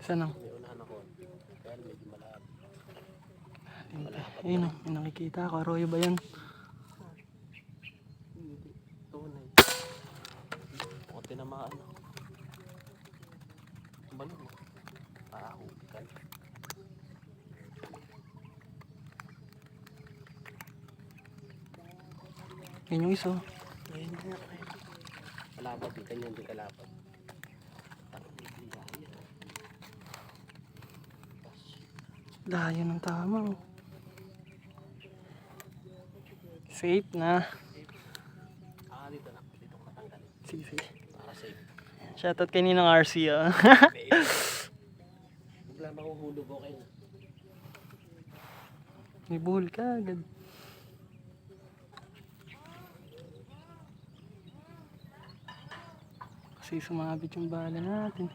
Saan ang? May unahan ako. Kaya medyo malapit. Ayun o, may nakikita ako. Arroyo ba yan? Hindi. Tunay. O tinamaan ako. Balong mo. Pahukan. Yan yung isa. Ayun na. Kalapad. Ikan yan. Di kalapad. Layo ng tama o. Safe na. Dito na. Dito ko matanggalin. Sige, sige. Para safe. Shoutout kay Ninang RC ah. Bigla mahuhulog okay na. May buhol ka agad. Kasi sumabit yung bala natin.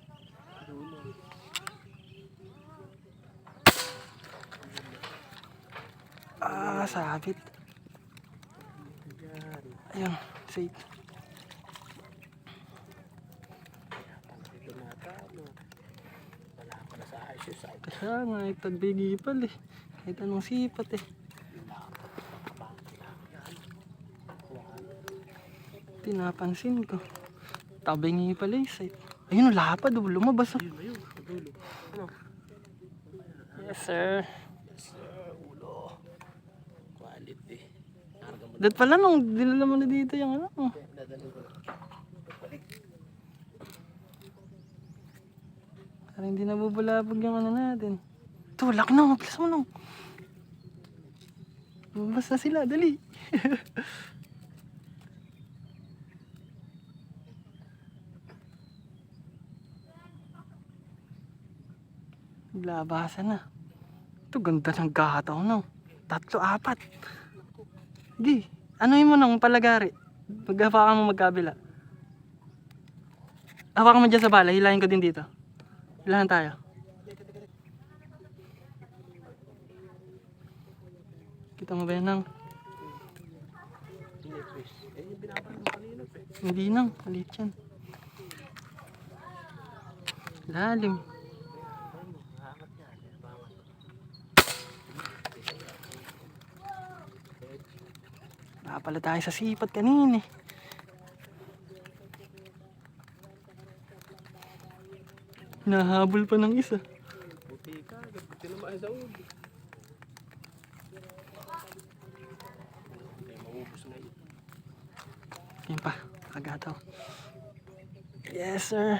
Ah, sabit. Ayun, safe. Dito na tama. Wala pa na sa ayos. Kaya nga, itagbigi pal eh. Kahit anong sipat eh. Tinapansin ko. Tabingi pala yung site. Ayun, lapad oh, lumabas oh. Ayun. Dulo. Ano? Yes sir. Yes sir. Ulo. Quality. Dat pala nung dinala mo na dito yung ano. Dadalhin ko na. Parang hindi nabubulabog yung ano natin. Tulak na, mabilis mo nung. Lumabas na sila, dali. Labasan na. Ito ganda ng gataw no. 3, 4. Di, ano mo nang palagari? Maghawakan mo magkabila. Hawakan mo dyan sa bala, hilahin ko din dito. Hilahan tayo. Kita mo ba yan nang? Hindi nang, maliit yan. Lalim. Pala tayo sa sipat kanina eh. Nahabol pa ng isa. Buti ka, buti naman sa ulo. Hindi maubos na yun. Yan pa, kagataw. Yes sir.